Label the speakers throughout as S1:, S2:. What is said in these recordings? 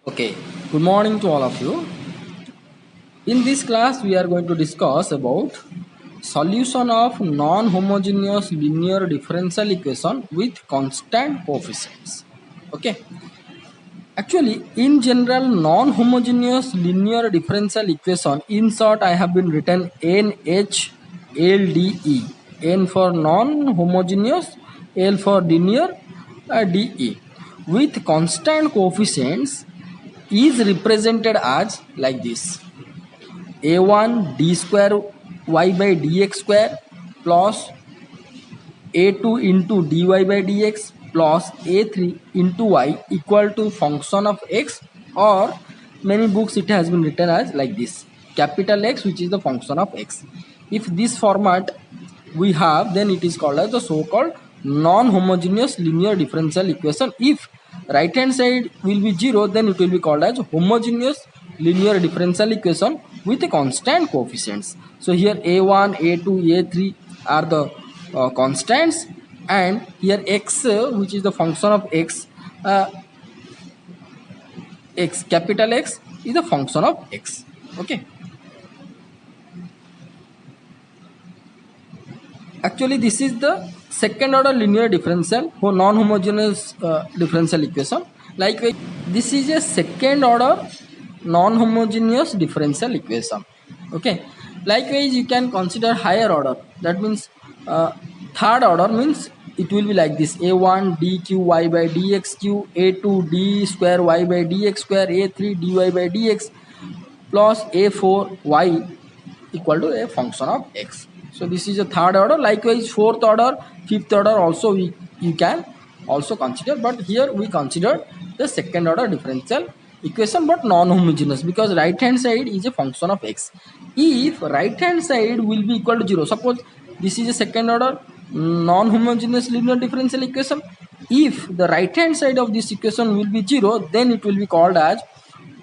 S1: Okay, good morning to all of you. In this class, we are going to discuss about solution of non-homogeneous linear differential equation with constant coefficients. Okay, actually, in general, non-homogeneous linear differential equation, in short, I have been written NHLDE. N for non-homogeneous, L for linear, DE. With constant coefficients is represented as like this: a1 d square y by dx square plus a2 into dy by dx plus a3 into y equal to function of x, or many books it has been written as like this: capital X, which is the function of x. If this format we have, then it is called as the so-called non-homogeneous linear differential equation. If right hand side will be 0, then it will be called as homogeneous linear differential equation with a constant coefficients. So here a1, a2, a3 are the constants, and here x, which is the function of x, x capital X is a function of x. Okay, actually this is the second order linear differential for non-homogeneous differential equation. Likewise, this is a second order non-homogeneous differential equation. Okay, likewise you can consider higher order, that means third order, means it will be like this: a1 dqy by dxq, a2 d square y by dx square, a3 dy by dx plus a4 y equal to a function of x. So this is a third order. Likewise, fourth order, fifth order also you can also consider, but here we consider the second order differential equation, but non-homogeneous, because right hand side is a function of x. If right hand side will be equal to 0, suppose this is a second order non-homogeneous linear differential equation, if the right hand side of this equation will be 0, then it will be called as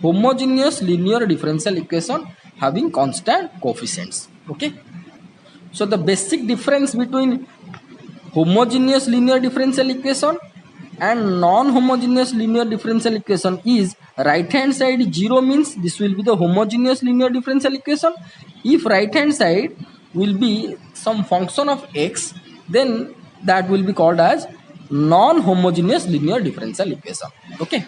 S1: homogeneous linear differential equation having constant coefficients. Okay, so the basic difference between homogeneous linear differential equation and non-homogeneous linear differential equation is right hand side 0 means this will be the homogeneous linear differential equation. If right hand side will be some function of x, then that will be called as non-homogeneous linear differential equation. Okay,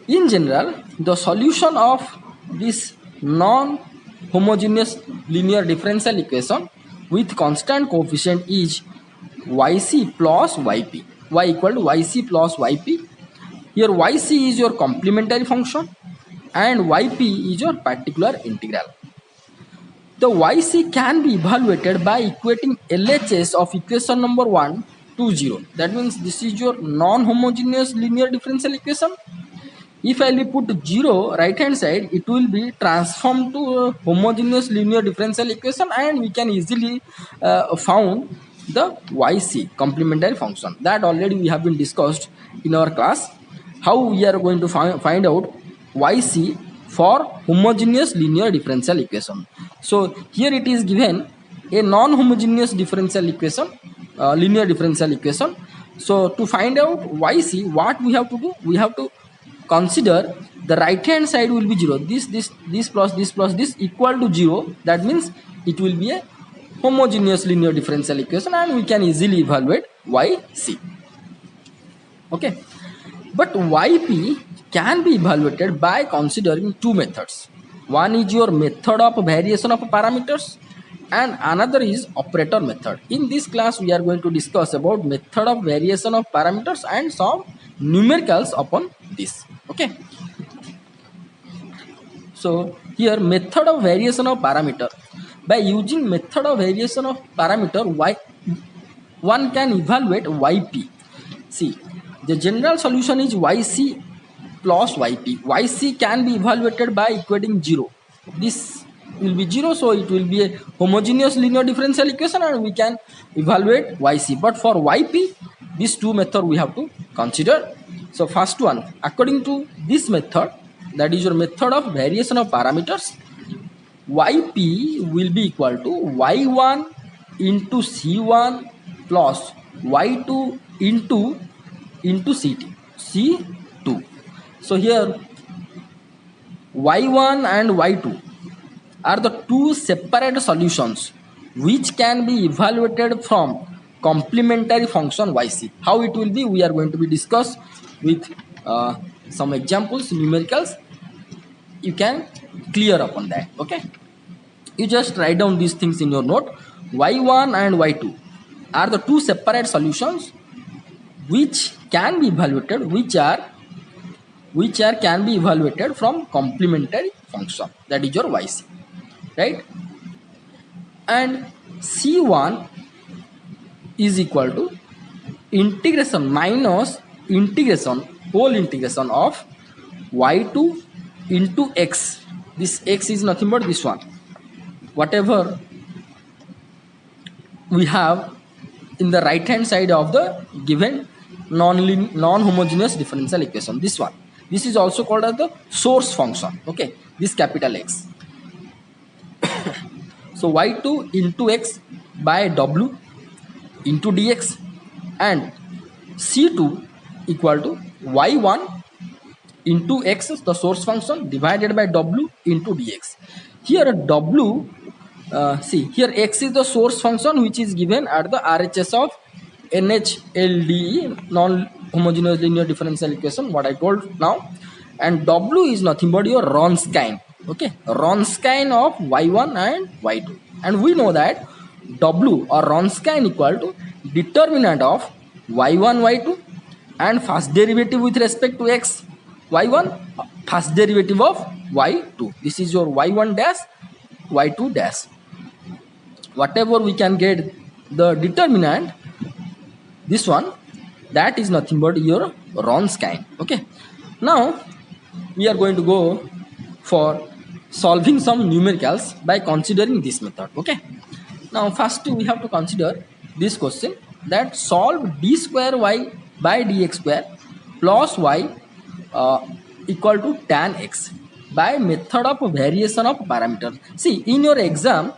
S1: in general, the solution of this non-homogeneous linear differential equation with constant coefficient is yc plus yp. Y equal to yc plus yp. Here yc is your complementary function and yp is your particular integral. The yc can be evaluated by equating LHS of equation number 1 to 0. That means this is your non-homogeneous linear differential equation. If I will put 0 right hand side, it will be transformed to a homogeneous linear differential equation, and we can easily found the yc complementary function. That already we have been discussed in our class, how we are going to find out yc for homogeneous linear differential equation. So here it is given a non-homogeneous differential equation, linear differential equation. So to find out yc, what we have to do, we have to consider the right hand side will be 0, this plus this equal to 0. That means it will be a homogeneous linear differential equation, and we can easily evaluate yc. Okay, but yp can be evaluated by considering two methods. One is your method of variation of parameters and another is operator method. In this class we are going to discuss about method of variation of parameters and some numericals upon this. Okay, so here method of variation of parameter. By using method of variation of parameter, one can evaluate yp. See, the general solution is yc plus yp. Yc can be evaluated by equating 0. This will be 0, so it will be a homogeneous linear differential equation and we can evaluate yc. But for yp, these two methods we have to consider. So first one, according to this method, that is your method of variation of parameters, yp will be equal to y1 into c1 plus y2 into c2. So here y1 and y2 are the two separate solutions which can be evaluated from complementary function yc. How it will be, we are going to be discussed with some examples, numericals. You can clear upon that. Okay, you just write down these things in your note. Y1 and y2 are the two separate solutions which can be evaluated, which are can be evaluated from complementary function, that is your yc, right? And c1 is equal to integration minus integration, whole integration of y2 into x. This x is nothing but this one, whatever we have in the right hand side of the given non-homogeneous differential equation. This one, this is also called as the source function. Okay, this capital X. So y2 into x by w into dx, and c2 equal to y1 into x, the source function, divided by w into dx. Here w, see here x is the source function which is given at the RHS of NHLDE, non-homogeneous linear differential equation, what I told now, and w is nothing but your Wronskian. Okay, Wronskian of y1 and y2, and we know that w or Wronskian equal to determinant of y1 y2 and first derivative with respect to x y1, first derivative of y2. This is your y1 dash y2 dash. Whatever we can get the determinant, this one, that is nothing but your Wronskian. Okay, now we are going to go for solving some numericals by considering this method. Okay, now first we have to consider this question, that solve d square y by dx square plus y equal to tan x by method of variation of parameters. See, in your exam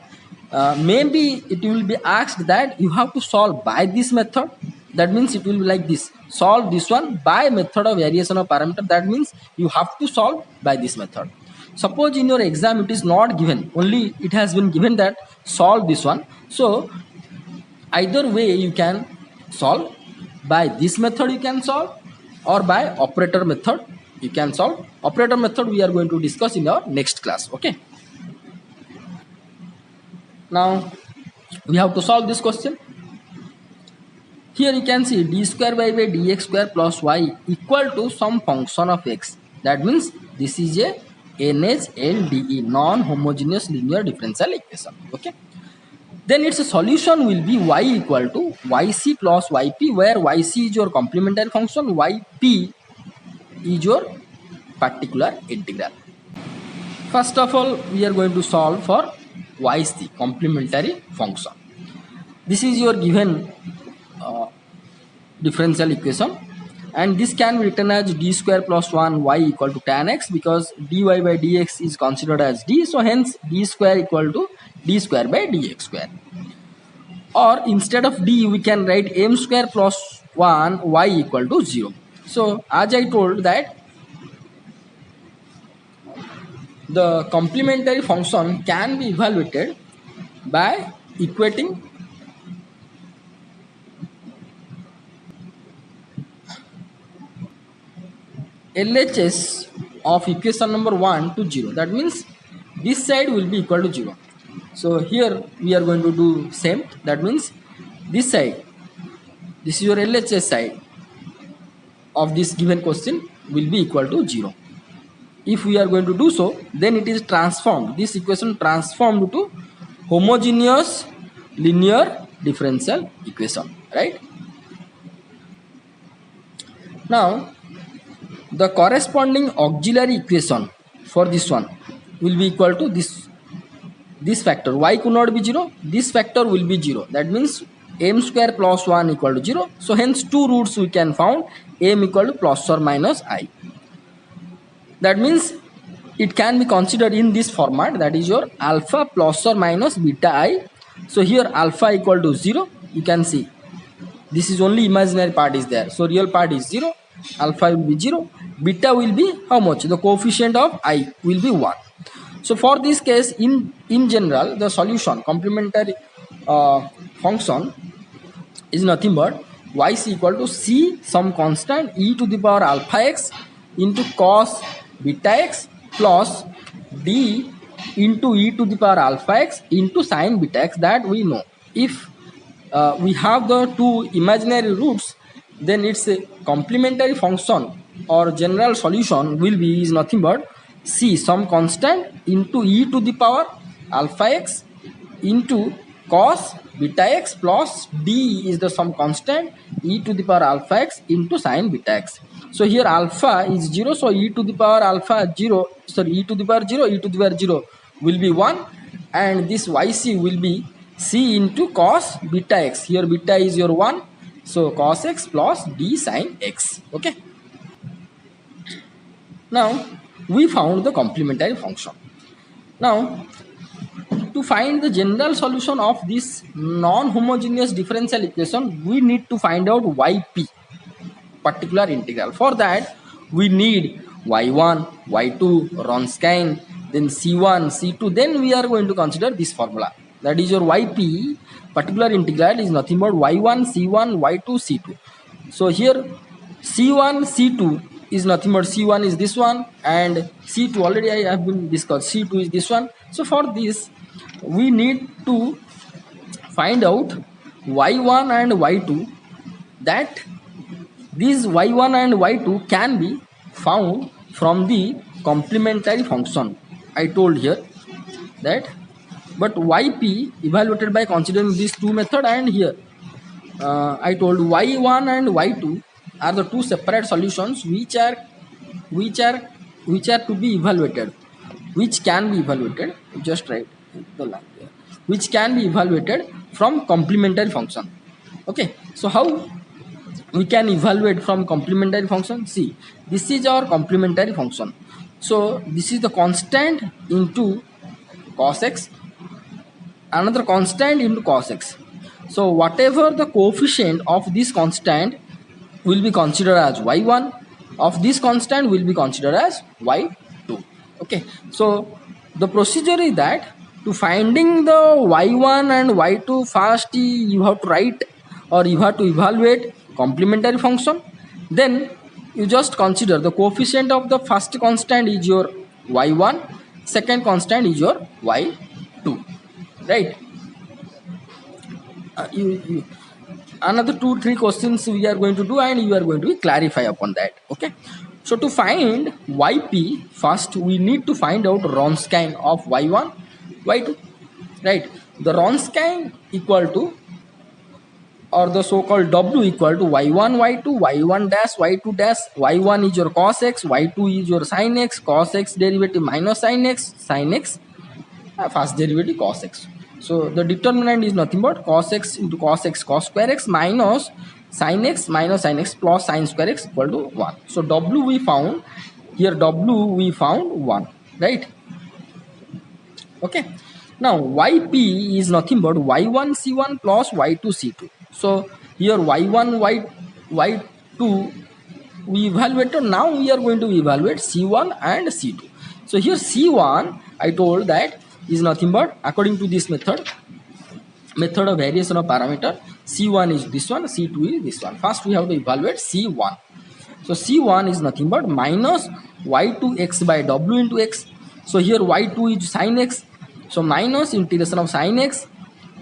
S1: maybe it will be asked that you have to solve by this method. That means it will be like this: solve this one by method of variation of parameter. That means you have to solve by this method. Suppose in your exam it is not given, only it has been given that solve this one. So either way you can solve. By this method you can solve, or by operator method you can solve. Operator method we are going to discuss in our next class. Okay, now we have to solve this question. Here you can see d square y by dx square plus y equal to some function of x. That means this is a NHLDE, non-homogeneous linear differential equation. Okay, then its solution will be y equal to yc plus yp, where yc is your complementary function, yp is your particular integral. First of all, we are going to solve for yc, complementary function. This is your given differential equation, and this can be written as d square plus 1 y equal to tan x, because dy by dx is considered as d, so hence d square equal to d square by dx square. Or instead of d we can write m square plus 1 y equal to 0. So as I told that the complementary function can be evaluated by equating LHS of equation number 1 to 0. That means this side will be equal to 0. So here we are going to do same. That means this side, this is your LHS side of this given question, will be equal to 0. If we are going to do so, then it is transformed, this equation transformed to homogeneous linear differential equation, right? Now the corresponding auxiliary equation for this one will be equal to this factor. Y could not be 0, this factor will be 0. That means m square plus 1 equal to 0. So hence two roots we can found, m equal to plus or minus I. That means it can be considered in this format, that is your alpha plus or minus beta I. So here alpha equal to 0, you can see this is only imaginary part is there, so real part is 0, alpha will be 0, beta will be how much? The coefficient of I will be 1. So for this case, in general, the solution complementary function is nothing but y is equal to c some constant e to the power alpha x into cos beta x plus d into e to the power alpha x into sin beta x, that we know. If we have the two imaginary roots, then its a complementary function or general solution will be is nothing but c some constant into e to the power alpha x into cos beta x plus d is the some constant e to the power alpha x into sin beta x. So here alpha is 0, so e to the power alpha 0, sorry, e to the power 0, e to the power 0 will be 1, and this yc will be c into cos beta x. Here beta is your 1, so cos x plus d sin x. Okay. Now we found the complementary function. Now to find the general solution of this non-homogeneous differential equation, we need to find out yp, particular integral. For that, we need y1, y2, Wronskian, then c1, c2. Then we are going to consider this formula. That is your yp, particular integral, is nothing but y1, c1, y2, c2. So here c1, c2 is nothing but c1 is this one, and c2 already I have been discussed. C2 is this one. So for this, we need to find out y1 and y2, that these y1 and y2 can be found from the complementary function. I told here that, but yp evaluated by considering these two methods, and here I told y1 and y2 are the two separate solutions which are to be evaluated, which can be evaluated, just write the line here, which can be evaluated from complementary function. Okay, so how we can evaluate from complementary function? See, this is our complementary function. So this is the constant into cos x, another constant into cos x. So whatever the coefficient of this constant will be considered as y1, of this constant will be considered as y2. Okay, so the procedure is that to finding the y1 and y2, first you have to write or you have to evaluate complementary function. Then you just consider the coefficient of the first constant is your y1, second constant is your y2, right? Another 2-3 questions we are going to do, and you are going to clarify upon that. Okay, so to find yp, first we need to find out Wronskian of y1, y2, right? The Wronskian equal to, or the so-called w equal to y1 y2, y1 dash y2 dash. Y1 is your cos x, y2 is your sin x, cos x derivative minus sin x, first derivative cos x. So the determinant is nothing but cos x into cos x cos square x minus sin x minus sin x plus sin square x equal to 1. So w we found, here w we found 1, right? Okay, now yp is nothing but y1 c1 plus y2 c2. So here y1 y2 we evaluated. Now we are going to evaluate c1 and c2. So here c1 I told that is nothing but, according to this method of variation of parameter, c1 is this one, c2 is this one. First we have to evaluate c1. So c1 is nothing but minus y2 x by w into x. So here y2 is sin x, so minus integration of sin x.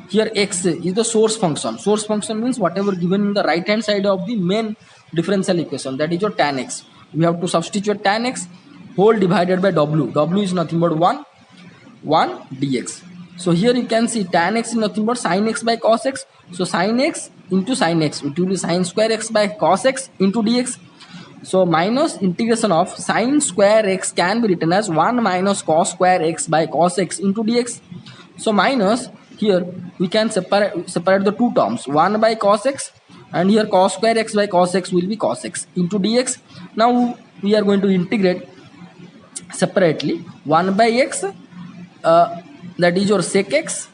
S1: Here x is the source function. Source function means whatever given in the right hand side of the main differential equation, that is your tan x. We have to substitute tan x whole divided by w. W is nothing but 1 dx. So here you can see tan x is nothing but sin x by cos x. So sin x into sin x, it will be sin square x by cos x into dx. So minus integration of sin square x can be written as 1 minus cos square x by cos x into dx. So minus, here we can separate the two terms, 1 by cos x, and here cos square x by cos x will be cos x into dx. Now we are going to integrate separately 1 by x, that is your sec x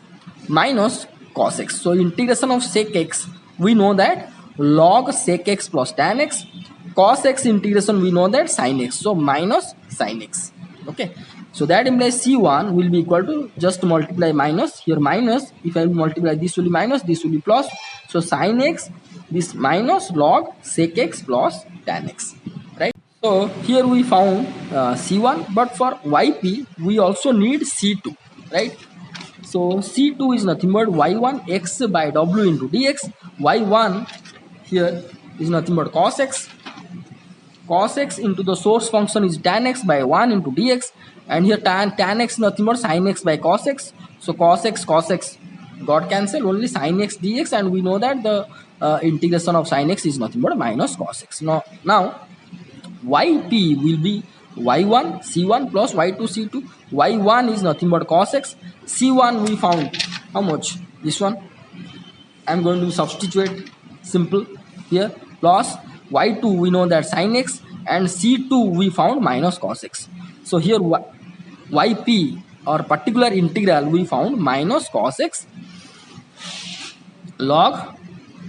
S1: minus cos x. So integration of sec x, we know that log sec x plus tan x cos x integration, we know that sin x, so minus sin x. Okay, so that implies C1 will be equal to, just multiply minus here, minus, if I multiply this will be minus, this will be plus, so sin x, this minus log sec x plus tan x, right? So here we found C1, but for yp we also need C2, right? So C2 is nothing but y1 x by w into dx. Y1 here is nothing but cos x. Cos x into the source function is tan x by 1 into dx, and here tan x nothing but sin x by cos x. So cos x got cancelled, only sin x dx, and we know that the integration of sin x is nothing but minus cos x. Now yp will be y1 c1 plus y2 c2. Y1 is nothing but cos x. C1 we found how much? This one. I'm going to substitute simple here, plus y2 we know that sin x, and c2 we found minus cos x. So here yp or particular integral we found minus cos x log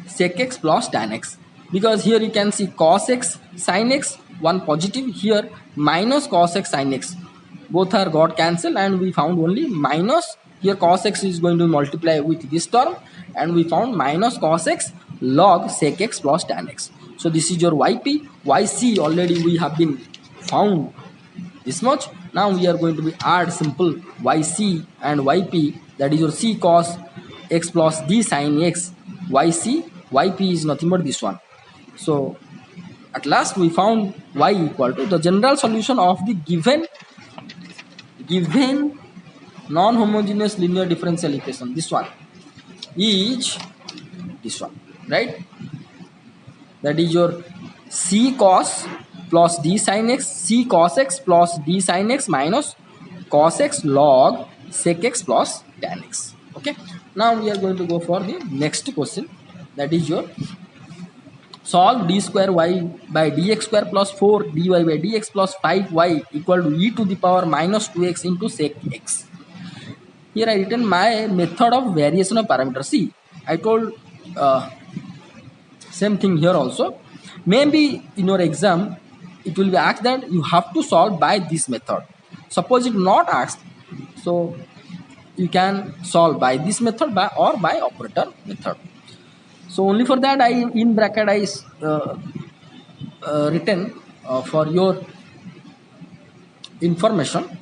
S1: sec x plus tan x, because here you can see cos x sin x, one positive, here minus cos x sin x, both are got cancelled, and we found only minus. Here cos x is going to multiply with this term, and we found minus cos x log sec x plus tan x. So this is your yp. Yc already we have been found this much. Now we are going to be add simple yc and yp, that is your c cos x plus d sin x. Yp is nothing but this one. So at last we found y equal to the general solution of the given non-homogeneous linear differential equation. This one is this one, right? That is your c cos plus d sin x, c cos x plus d sin x minus cos x log sec x plus tan x. Okay, now we are going to go for the next question, that is your solve d square y by dx square plus 4 dy by dx plus 5y equal to e to the power minus 2x into sec x. Here I written my method of variation of parameters. See, I told same thing here also. Maybe in your exam it will be asked that you have to solve by this method. Suppose it not asked, so you can solve by this method or by operator method. So only for that I in bracket I written for your information.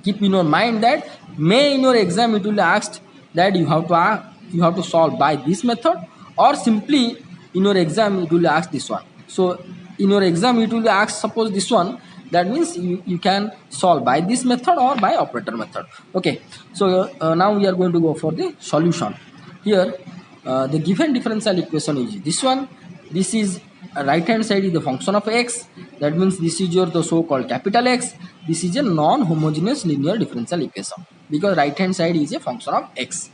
S1: Keep in your mind that may in your exam it will be asked that you have to solve by this method, or simply in your exam it will ask this one. So in your exam it will ask, suppose this one, that means you can solve by this method or by operator method. Okay, so now we are going to go for the solution. Here the given differential equation is this one. This is right hand side is the function of x, that means this is your the so called capital X. This is a non-homogeneous linear differential equation because right hand side is a function of x.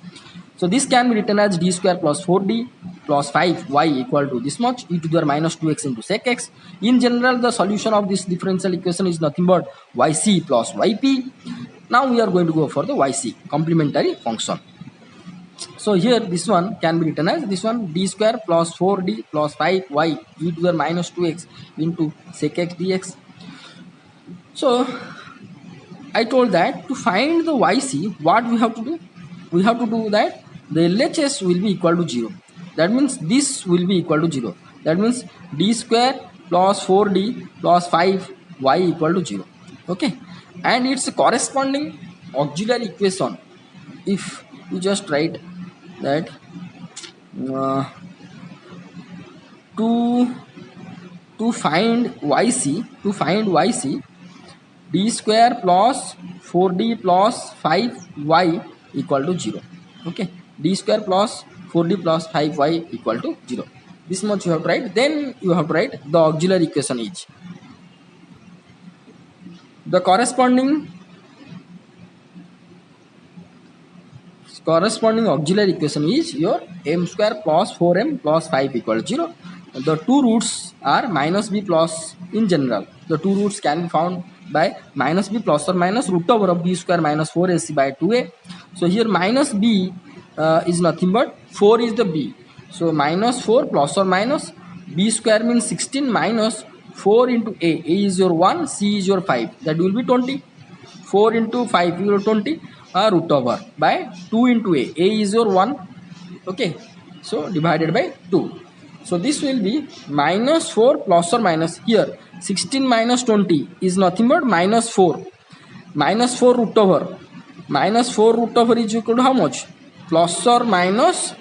S1: So this can be written as d square plus 4d plus 5y equal to this much e to the power minus 2x into sec x. In general, the solution of this differential equation is nothing but yc plus yp. Now we are going to go for the yc, complementary function. So here this one can be written as this one, d square plus 4d plus 5y e to the power minus 2x into sec x dx. So I told that to find the yc, what we have to do? We have to do that the LHS will be equal to 0. That means this will be equal to 0. That means d square plus 4d plus 5y equal to 0. Okay, and its corresponding auxiliary equation, if you just write that to find yc, d square plus 4d plus 5y equal to 0. Okay, d square plus 4d plus 5y equal to 0. This much you have to write. Then you have to write the auxiliary equation is the corresponding auxiliary equation is your m square plus 4m plus 5 equal to 0. The two roots are minus b plus, in general the two roots can be found by minus b plus or minus root over of b square minus 4ac by 2a. So here minus b is nothing but 4 is the b. So minus 4 plus or minus B square means 16 minus 4 into A. A is your 1, C is your 5. That will be 20. 4 into 5 will 20 root over by 2 into A. A is your 1. Okay. So divided by 2. So this will be minus 4 plus or minus. Here 16 minus 20 is nothing but minus 4. Minus 4 root over. Minus 4 root over is equal to how much? Plus or minus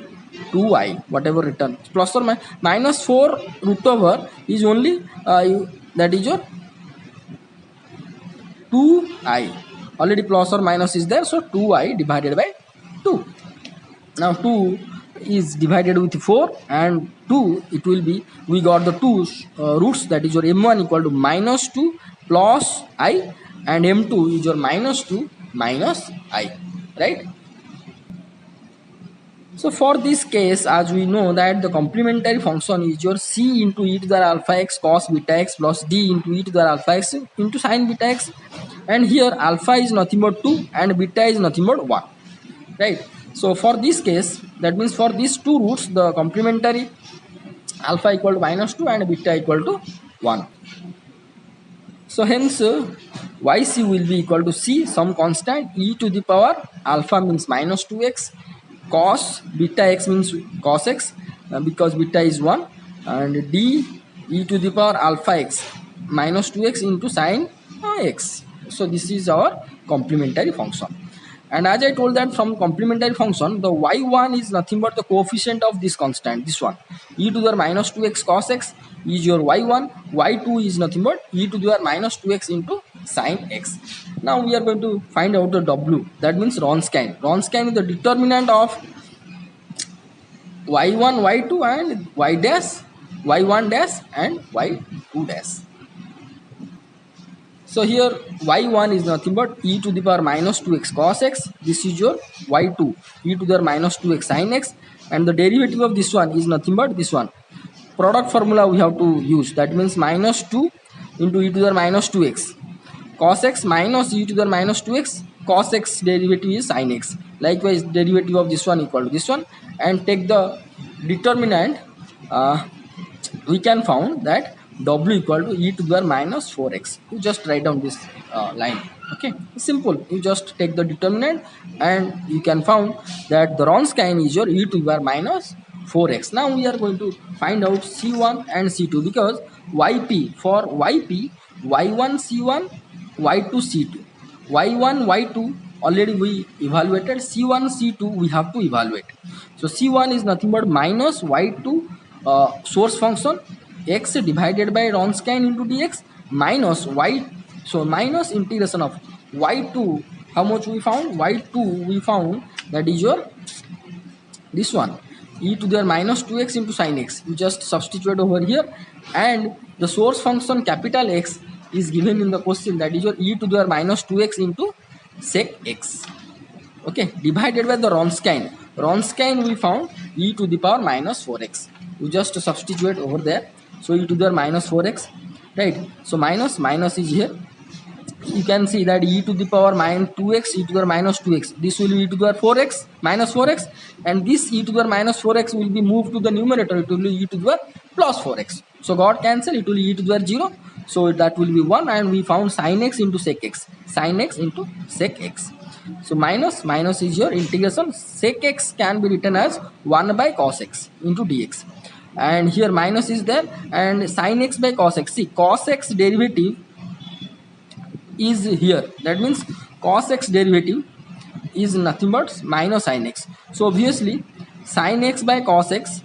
S1: 2i, whatever written. Plus or minus 4 root over is only that is your 2i. Already plus or minus is there, so 2i divided by 2. Now 2 is divided with 4 and 2, it will be, we got the two roots, that is your m1 equal to minus 2 plus I, and m2 is your minus 2 minus I, right? So for this case, as we know that the complementary function is your c into e to the alpha x cos beta x plus d into e to the alpha x into sin beta x, and here alpha is nothing but 2 and beta is nothing but 1, right? So for this case, that means for these two roots, the complementary alpha equal to minus 2 and beta equal to 1. So hence yc will be equal to c, some constant, e to the power alpha means minus 2x, cos beta x means cos x because beta is 1, and d e to the power alpha x minus 2x into sin x. So this is our complementary function. And as I told that from complementary function, the y1 is nothing but the coefficient of this constant, this one. E to the minus 2x cos x is your y1, y2 is nothing but e to the minus 2x into sin x. Now we are going to find out the w, that means Wronskian. Wronskian is the determinant of y1, y2 and y dash, y1 dash and y2 dash. So here y1 is nothing but e to the power minus 2x cos x. This is your y2, e to the minus 2x sin x, and the derivative of this one is nothing but this one. Product formula we have to use, that means minus 2 into e to the minus 2x cos x minus e to the minus 2x cos x derivative is sin x. Likewise derivative of this one equal to this one, and take the determinant, we can found that w equal to e to the minus 4x. You just write down this line. Okay, simple. You just take the determinant and you can found that the Wronskian is your e to the minus 4x. Now we are going to find out c1 and c2, because yp, for yp, y1 c1, y2 c2, y1 y2 already we evaluated, c1 c2 we have to evaluate. So c1 is nothing but minus y2 source function x divided by Wronskian into dx minus y, so minus integration of y2, how much we found? Y2 we found that is your this one, e to the minus 2x into sin x. You just substitute over here, and the source function capital X is given in the question, that is your e to the minus 2x into sec x. Okay, divided by the Wronskian. Wronskian we found e to the power minus 4x. You just substitute over there. So e to the minus 4x, right? So minus is here. You can see that e to the power minus 2x, e to the minus 2x. This will be e to the 4x, minus 4x, and this e to the minus 4x will be moved to the numerator. It will be e to the plus 4x. So got cancel. It will be e to the 0. So that will be 1, and we found sin x into sec x. Sin x into sec x. So minus is your integration. Sec x can be written as 1 by cos x into dx. And here minus is there, and sin x by cos x. See, cos x derivative is here. That means cos x derivative is nothing but minus sin x. So obviously sin x by cos x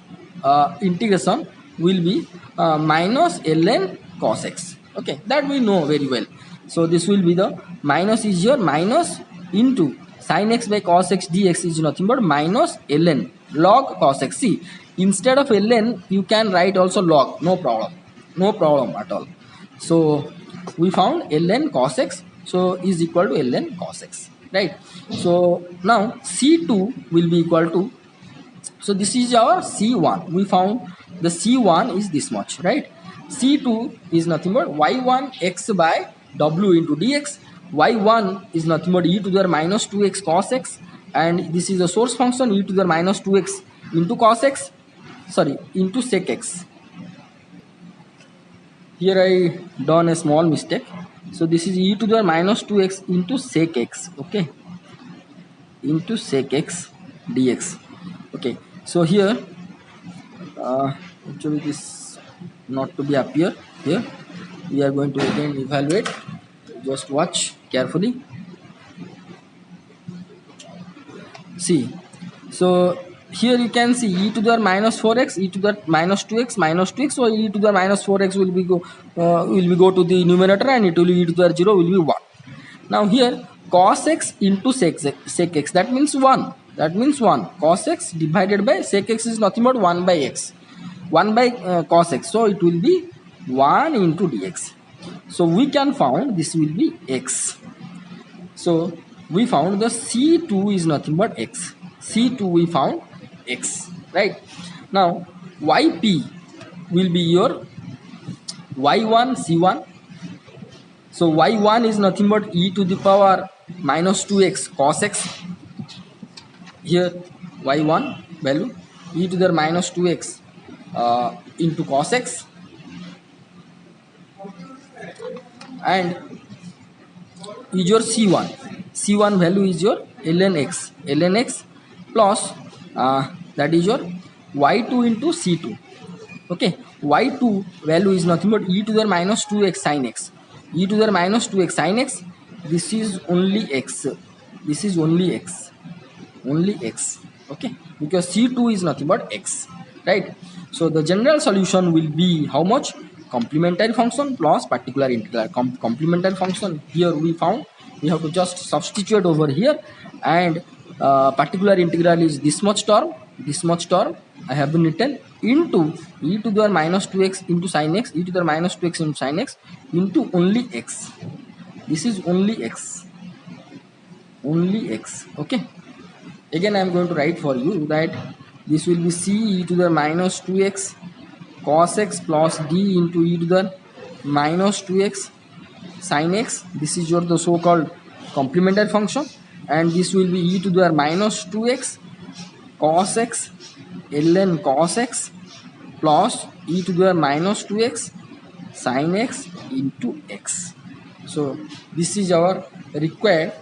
S1: integration will be minus ln cos x. Okay, that we know very well. So this will be the minus is here, minus into sin x by cos x dx is nothing but minus ln log cos x. See, instead of ln you can write also log, no problem at all. So we found ln cos x, so is equal to ln cos x, right? So now c2 will be equal to, so this is our c1. We found the c1 is this much, right? c2 is nothing but y1 x by w into dx. y1 is nothing but e to the minus 2x cos x, and this is a source function, e to the minus 2x into cos x, sorry, into sec x. here I done a small mistake. So this is e to the minus 2x into sec x. Okay, into sec x dx. Okay, so here actually this not to be appear here. We are going to again evaluate. Just watch carefully. See, so here you can see e to the minus 4x, e to the minus 2x, minus 2x. So e to the minus 4x will be go to the numerator, and it will be e to the 0 will be 1. Now here cos x into sec x, that means 1. That means 1. Cos x divided by sec x is nothing but 1 by x. 1 by cos x. So it will be 1 into dx. So we can found this will be x. So we found the C2 is nothing but x. C2 we found x, right? Now yp will be your y1 c1. So y1 is nothing but e to the power minus 2x cos x. Here y1 value e to the minus 2x into cos x, and is your c1. C1 value is your ln x plus that is your y2 into c2. Okay, y2 value is nothing but e to the minus 2x sin x. E to the minus 2x sin x, this is only x. This is only x. Only x. Okay, because c2 is nothing but x, right? So the general solution will be how much? Complementary function plus particular integral. Complementary function here we found. We have to just substitute over here, and particular integral is this much term. This much term I have been written into e to the minus 2x into sin x, e to the minus 2x into sin x into only x. This is only x. Only x. Okay. Again I am going to write for you that this will be c e to the minus 2x cos x plus d into e to the minus 2x sin x. This is your the so called complementary function, and this will be e to the minus 2x cos x ln cos x plus e to the minus 2x sin x into x. So this is our required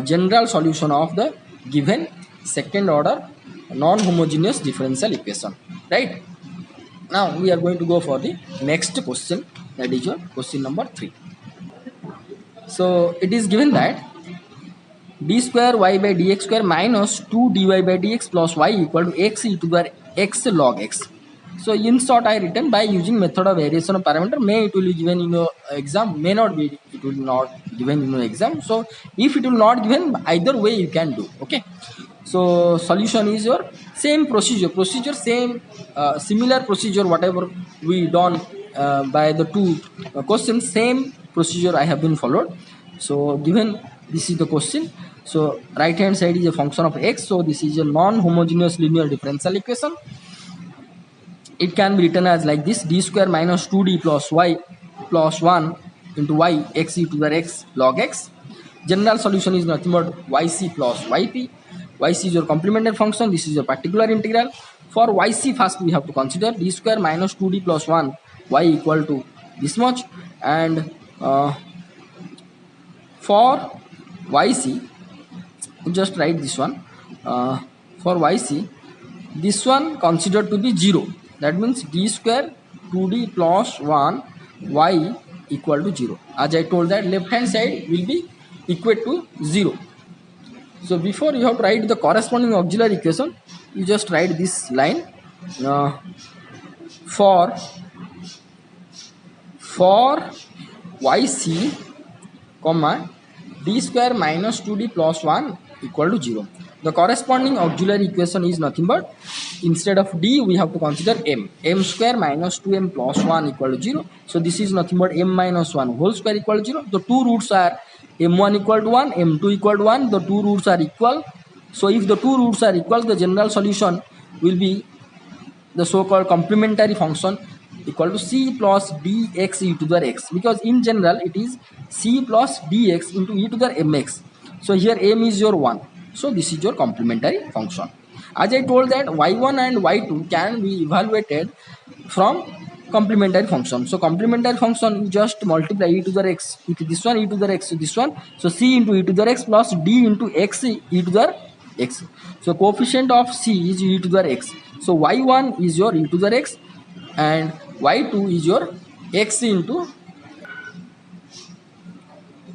S1: general solution of the given second order non-homogeneous differential equation, right? Now we are going to go for the next question, that is your question number 3. So it is given that d square y by dx square minus 2 dy by dx plus y equal to x e to the x log x. So in short I written by using method of variation of parameter. May it will be given in your exam, may not be, it will not given in your exam. So if it will not given, either way you can do. Okay, so solution is your same procedure same similar procedure whatever we done by the two questions, same procedure I have been followed. So given this is the question, so right hand side is a function of x, so this is a non-homogeneous linear differential equation. It can be written as like this: d square minus 2d plus y plus 1 into y x e to the x log x. General solution is nothing but yc plus yp. Yc is your complementary function, this is your particular integral. For yc first we have to consider d square minus 2d plus 1 y equal to this much, and for yc just write this one. For yc this one considered to be 0, that means d square 2d plus 1 y equal to 0. As I told that left hand side will be equal to 0. So before you have to write the corresponding auxiliary equation, you just write this line for yc comma d square minus 2d plus 1 equal to 0. The corresponding auxiliary equation is nothing but, instead of d we have to consider m square minus 2m plus 1 equal to 0. So this is nothing but m minus 1 whole square equal to 0. The two roots are m1 equal to 1, m2 equal to 1. The two roots are equal. So if the two roots are equal, the general solution will be the so-called complementary function equal to c plus dx e to the x, because in general it is c plus dx into e to the mx. So here m is your 1. So this is your complementary function. As I told that y1 and y2 can be evaluated from complementary function. So complementary function, you just multiply e to the x with this one, e to the x with this one. So c into e to the x plus d into x e to the x. So coefficient of c is e to the x. So y1 is your e to the x and y2 is your x into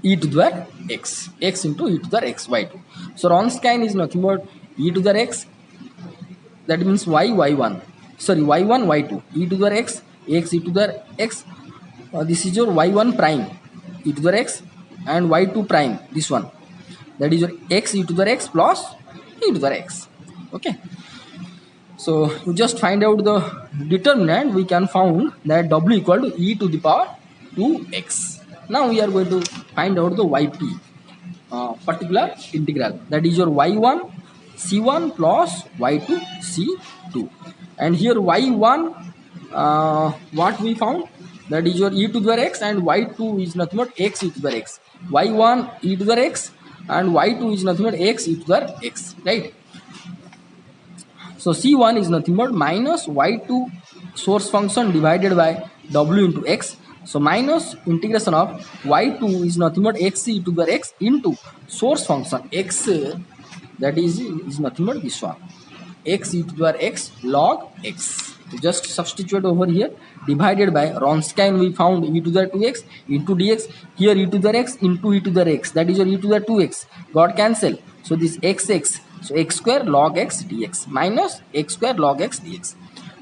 S1: e to the x into e to the x, y2. So Wronskian is nothing but e to the x, that means y1, sorry y1 y2, e to the x e to the x, this is your y1 prime e to the x and y2 prime, this one, that is your x e to the x plus e to the x. Okay, so you just find out the determinant. We can found that w equal to e to the power 2x. Now we are going to find out the yp, particular integral, that is your y1 c1 plus y2 c2. And here y1, what we found, that is your e to the x and y2 is nothing but x e to the x. y1 e to the x and y2 is nothing but x e to the x, right? So c1 is nothing but minus y2 source function divided by w into x. So minus integration of y2 is nothing but x e to the x into source function x, that is nothing but this one, x e to the x log x. Just substitute over here, divided by Wronskian we found e to the 2x into dx. Here e to the x into e to the x, that is your e to the 2x got cancel. So this x, so x square log x dx minus x square log x dx.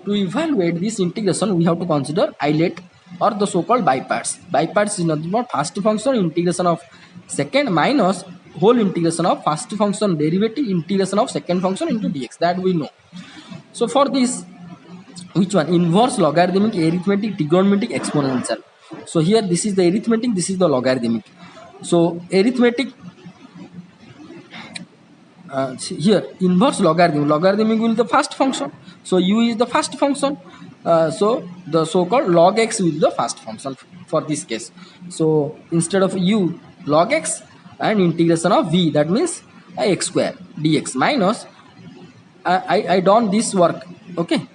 S1: To evaluate this integration, we have to consider islet or the so-called by parts. By parts is nothing but first function integration of second minus whole integration of first function derivative integration of second function into dx, that we know. So for this, which one? Inverse logarithmic, arithmetic, trigonometric, exponential. So here this is the arithmetic, this is the logarithmic. So arithmetic, here inverse logarithmic will be the first function. So u is the first function. So the so-called log x will be the first function for this case. So instead of u, log x and integration of v, that means x square dx minus, I done this work, okay,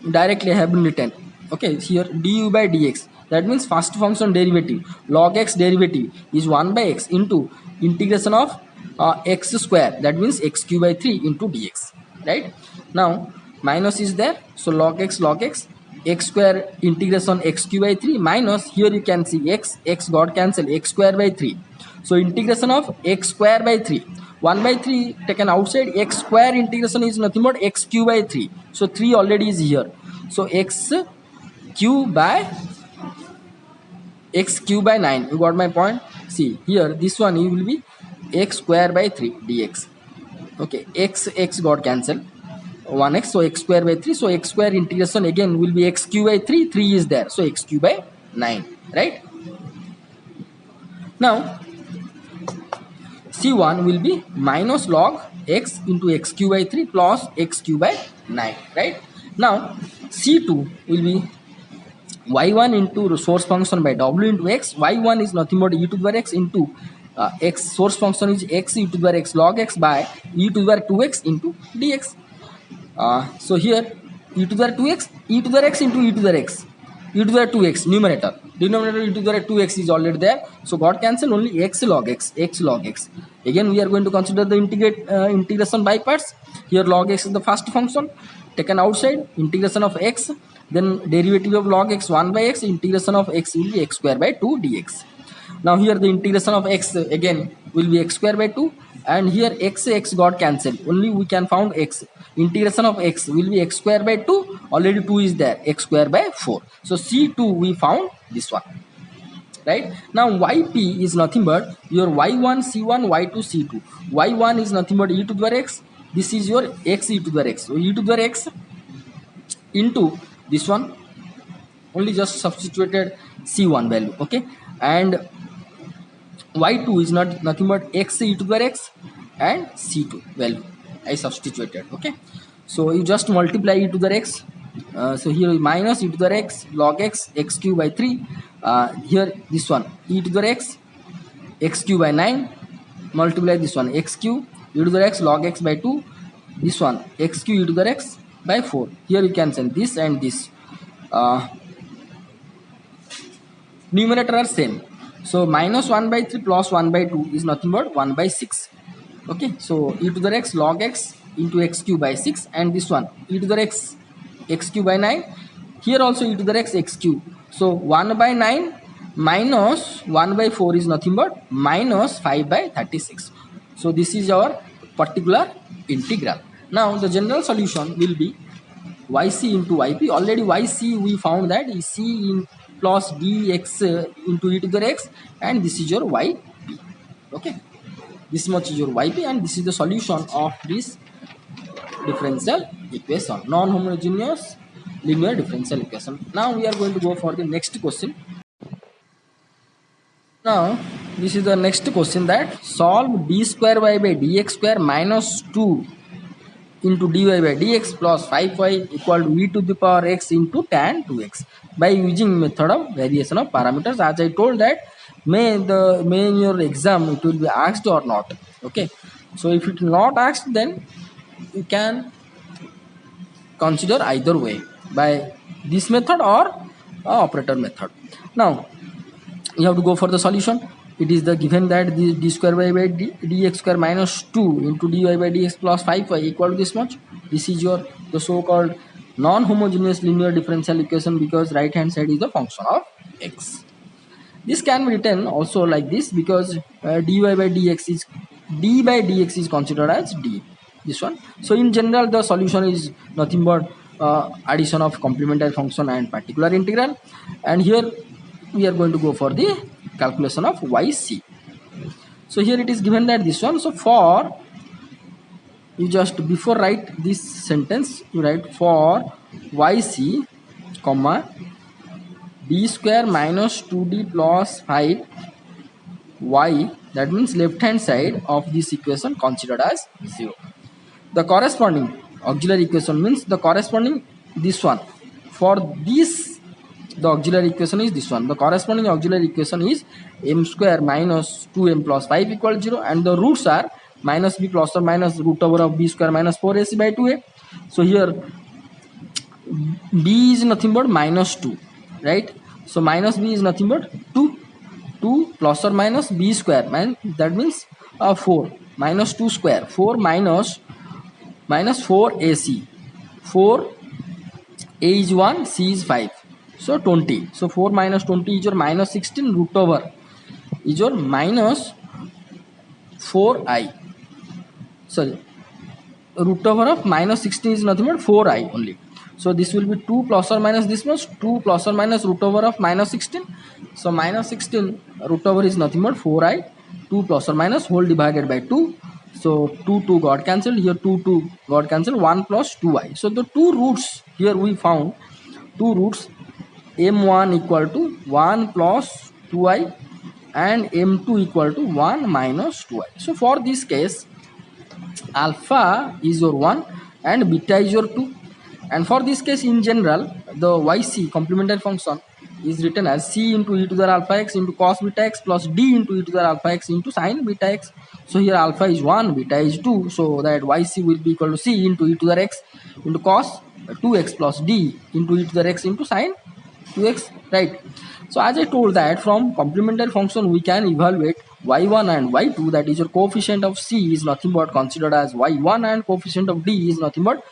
S1: directly I have been written, okay, here du by dx, that means first function derivative log x derivative is 1 by x into integration of x square, that means x cube by 3 into dx, right? Now minus is there, so log x x square integration x cube by 3 minus, here you can see x got cancelled, x square by 3. So integration of x square by 3, 1 by 3 taken outside, x square integration is nothing but x cube by 3. So 3 already is here. So x cube by 9. You got my point? See here, this one will be x square by 3 dx. Okay, x got cancelled, 1x, so x square by 3. So x square integration again will be x cube by 3. 3 is there, so x cube by 9, right? Now c1 will be minus log x into x cube by 3 plus x cube by 9, right? Now c2 will be y1 into source function by w into x. y1 is nothing but e to the x into x, source function is x e to the x log x by e to the 2x into dx. So here e to the 2x, e to the x into e to the x, e to the 2x numerator, denominator e to the 2x is already there, so got cancelled, only x log x. Again we are going to consider the integration by parts. Here log x is the first function taken outside, integration of x, then derivative of log x 1 by x, integration of x will be x square by 2 dx. Now here the integration of x again will be x square by 2, and here x got cancelled, only we can found x, integration of x will be x square by 2, already 2 is there, x square by 4. So c2 we found this one, right? Now yp is nothing but your y1 c1 y2 c2. y1 is nothing but e to the x, this is your x e to the x, so e to the x into this one, only just substituted c1 value, okay, and y2 is nothing but x e to the x and c2 value I substituted, okay. So you just multiply e to the x, so here minus e to the x log x x cube by 3, here this one e to the x cube by 9, multiply this one x cube e to the x log x by 2, this one x cube e to the x by 4. Here you can send this and this, numerator are same. So minus 1 by 3 plus 1 by 2 is nothing but 1 by 6. Okay, so e to the x log x into x cube by 6, and this one e to the x x cube by 9. Here also e to the x x cube. So 1 by 9 minus 1 by 4 is nothing but minus 5 by 36. So this is our particular integral. Now the general solution will be yc into yp. Already yc we found that is c in plus dx into e to the x, and this is your yp. Okay, this much is your yp, and this is the solution of this differential equation, non-homogeneous linear differential equation. Now we are going to go for the next question. Now this is the next question, that solve d square y by dx square minus 2 into dy by dx plus 5y equal to e to the power x into tan 2x by using method of variation of parameters. As I told that may in your exam it will be asked or not. Okay, so if it not asked, then you can consider either way, by this method or operator method. Now you have to go for the solution. It is the given that the d square y by dx square minus 2 into dy by dx plus 5y equal to this much. This is your the so-called non-homogeneous linear differential equation, because right hand side is the function of x. This can be written also like this, because dy by dx is d by dx is considered as d, this one. So in general the solution is nothing but addition of complementary function and particular integral, and here we are going to go for the calculation of yc. So here it is given that this one. So for you just before write this sentence, you write for yc comma d square minus 2d plus 5 y, that means left hand side of this equation considered as 0. The corresponding auxiliary equation means the corresponding this one. For this the auxiliary equation is this one. The corresponding auxiliary equation is m square minus 2m plus 5 equal 0, and the roots are minus b plus or minus root over of b square minus 4ac by 2a. So here b is nothing but minus 2, right? So minus b is nothing but 2 plus or minus b square, that means 4 minus 2 square, 4 minus 4ac, 4 a is 1, c is 5, so 20. So 4 minus 20 is your minus 16, root over is your minus 4i. Sorry, root over of minus 16 is nothing but 4i only. So this will be 2 plus or minus this much, 2 plus or minus root over of minus 16. So minus 16 root over is nothing but 4i, 2 plus or minus whole divided by 2. So 2 got cancelled, here 2 got cancelled, 1 plus 2i. So the two roots here we found, two roots, m1 equal to 1 plus 2i and m2 equal to 1 minus 2i. So for this case alpha is your 1 and beta is your 2. And for this case in general the yc complementary function is written as c into e to the alpha x into cos beta x plus d into e to the alpha x into sin beta x. So here alpha is 1, beta is 2, so that yc will be equal to c into e to the x into cos 2x plus d into e to the x into sin 2x, right? So as I told that from complementary function we can evaluate y1 and y2, that is your coefficient of c is nothing but considered as y1 and coefficient of d is nothing but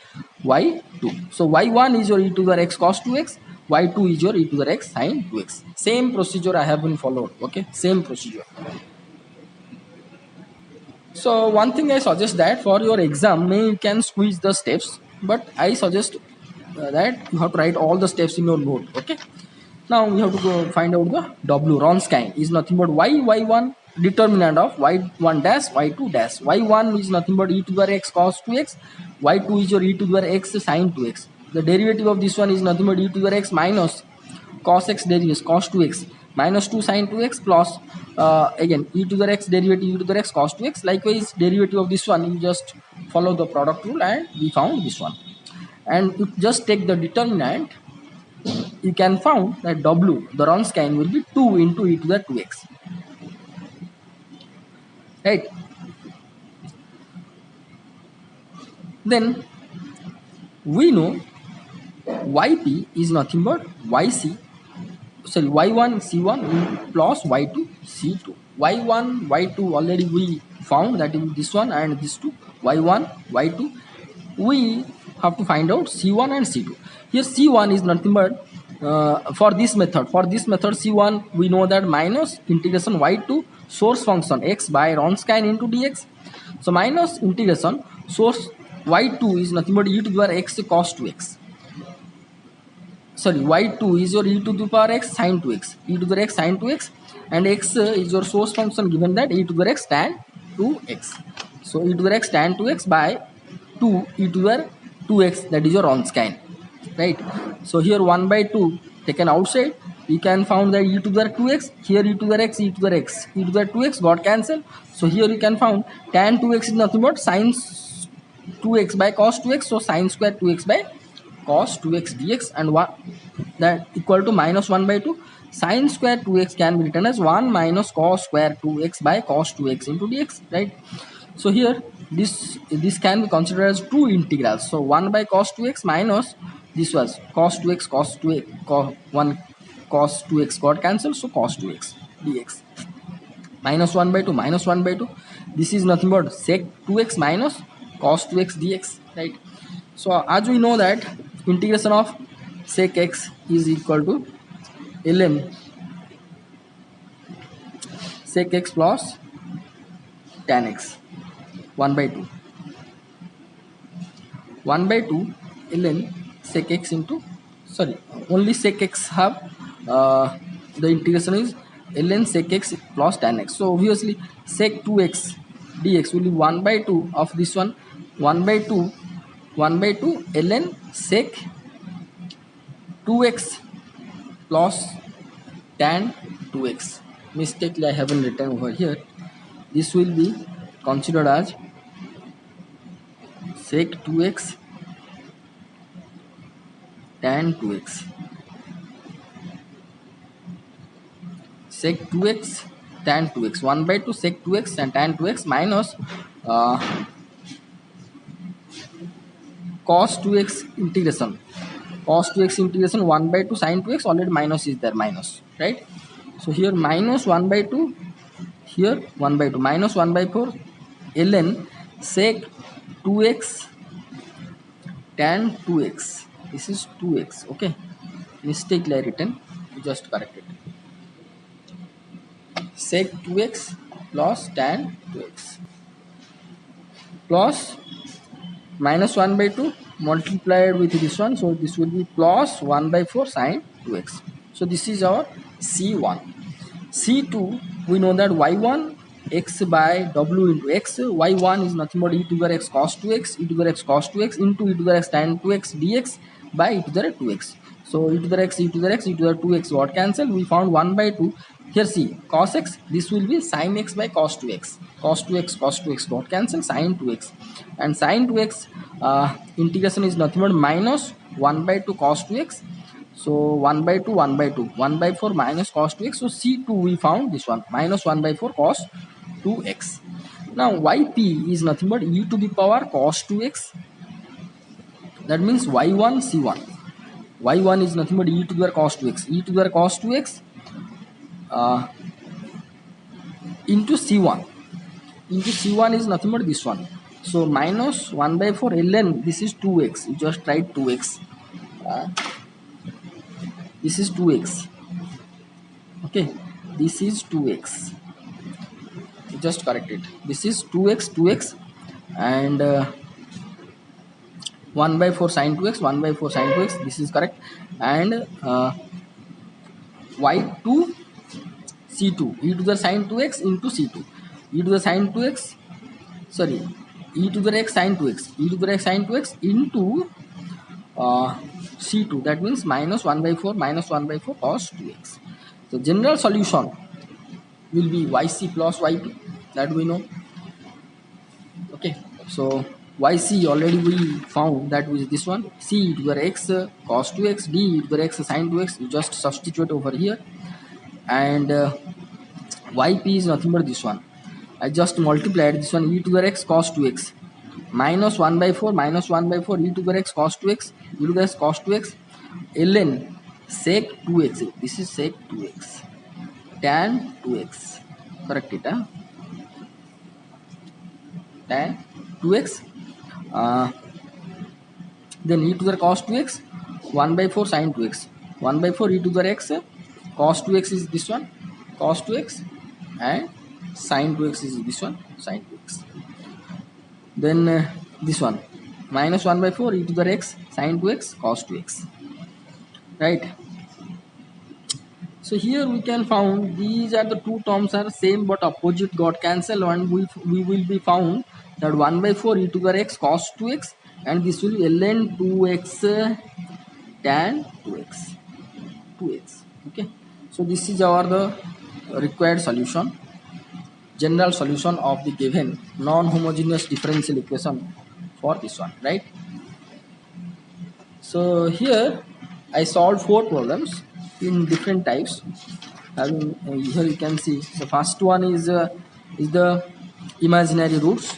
S1: y2. So y1 is your e to the x cos 2x, y2 is your e to the x sin 2x. Same procedure I have been followed, okay, same procedure. So one thing I suggest that for your exam you can squeeze the steps, but I suggest that you have to write all the steps in your note, okay. Now we have to go find out the W. Wronskian is nothing but y1 determinant of y1 dash y2 dash. Y1 is nothing but e to the x cos 2x, y2 is your e to the x sin 2x. The derivative of this one is nothing but e to the x minus cos x derivative cos 2x minus 2 sin 2x plus again e to the x derivative e to the x cos 2x. Likewise derivative of this one you just follow the product rule and we found this one. And you just take the determinant, you can find that W, the Wronskian, will be 2 into e to the 2x. Right? Then we know yp is nothing but yc sorry, y1 c1 plus y2 c2. Y1 y2 already we found, that is this one and this two, y1 y2. We have to find out c1 and c2. Here c1 is nothing but for this method c1 we know that minus integration y2 source function x by Ronskian into dx. So minus integration source y2 is nothing but e to the power x cos 2x. Sorry, y2 is your e to the power x sin 2x, e to the x sin 2x, and x is your source function given that e to the x tan 2x. So e to the x tan 2x by 2 e to the 2x, that is your Ronskian, right? So here 1 by 2 taken outside, you can found that e to the 2x, here e to the x, e to the x, e to the 2x got cancelled. So here you can found tan 2x is nothing but sin 2x by cos 2x, so sin square 2x by cos 2x dx, and 1 that equal to minus 1 by 2 sin square 2x can be written as 1 minus cos square 2x by cos 2x into dx, right? So here this can be considered as two integrals. So 1 by cos 2x minus this was cos 2x cos 2x 1 cos 2x got cancelled, so cos 2x dx minus 1 by 2 minus 1 by 2, this is nothing but sec 2x minus cos 2x dx, right? So as we know that integration of sec x is equal to ln sec x plus tan x 1 by 2 1 by 2 ln sec x into, sorry, only sec x have the integration is ln sec x plus tan x. So obviously sec 2x dx will be 1 by 2 of this one, 1 by 2 ln sec 2x plus tan 2x. Mistakenly I haven't written over here. This will be considered as sec 2x tan 2x, sec 2x tan 2x, 1 by 2 sec 2x and tan 2x minus cos 2x integration 1 by 2 sin 2x, already minus is there, minus, right? So here minus 1 by 2, here 1 by 2 minus 1 by 4 ln sec 2x tan 2x, this is 2x, okay, mistakenly I written, just correct it, sec 2x plus tan 2x plus minus 1 by 2 multiplied with this one, so this will be plus 1 by 4 sin 2x. So this is our c1. c2 we know that y1 x by w into x, y1 is nothing but e to the x cos 2x, e to the x cos 2x into e to the x tan 2x dx by e to the 2x. So e to the x, e to the x, e to the 2x got cancelled, we found 1 by 2. Here see cos x, this will be sin x by cos 2x, cos 2x got cancelled, sin 2x, and sin 2x integration is nothing but minus 1 by 2 cos 2x, so 1 by 2 1 by 2 1 by 4 minus cos 2x, so c2 we found this one minus 1 by 4 cos 2x. Now yp is nothing but e to the power cos 2x, that means y1 c1, y1 is nothing but e to the power cos 2x, e to the power cos 2x into c1 is nothing but this one, so minus 1 by 4 ln, this is 2x, you just write 2x, this is 2x, okay, this is 2x, you just correct it, this is 2x and 1 by 4 sin 2x, 1 by 4 sin 2x, this is correct, and y2 c2 e to the sin 2x into c2, e to the sin 2x, sorry, e to the x sin 2x, e to the x sin 2x into c2, that means minus 1 by 4 cos 2x. So general solution will be yc plus yp, that we know, okay. So yc already we found, that was this one, c e to the x cos 2x, d e to the x sin 2x, you just substitute over here, and yp is nothing but this one, I just multiplied this one, e to the x cos 2x minus 1 by 4 e to the x cos 2x, e to the x cos 2x ln sec 2x, this is sec 2x, tan 2x, correct it, tan 2x, then e to the cos 2x, 1 by 4 sin 2x, 1 by 4 e to the x, cos 2x is this one, cos 2x, and sin 2x is this one, sin 2x. Then this one, minus 1 by 4 e to the x, sin 2x, cos 2x, right? So here we can found these are the two terms are same but opposite got cancelled, and we will be found that 1 by 4 e to the x cos 2x, and this will be ln 2x tan 2x. Okay, so this is our the required solution, general solution of the given non-homogeneous differential equation for this one, right? So here I solved 4 problems in different types. Having here you can see the first one is the imaginary roots.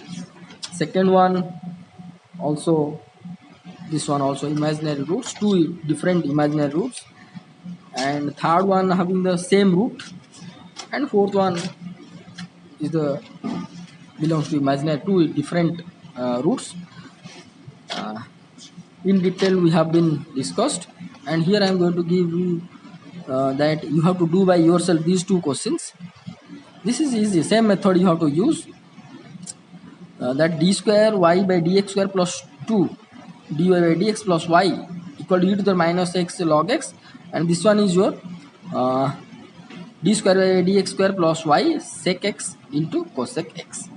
S1: Second one also, this one also imaginary roots, 2 different imaginary roots, and third one having the same root, and fourth one is the belongs to imaginary 2 different roots. In detail we have been discussed, and here I am going to give you that you have to do by yourself these 2 questions. This is easy, same method you have to use, that d square y by dx square plus 2 dy by dx plus y equal to e to the minus x log x, and this one is your d square by dx square plus y sec x into cosec x.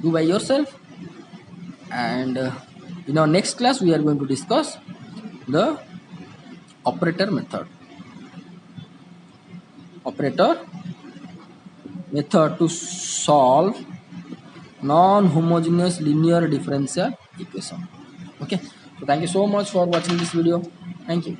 S1: Do by yourself, and in our next class we are going to discuss the operator method to solve non-homogeneous linear differential equation. Okay, so thank you so much for watching this video. Thank you.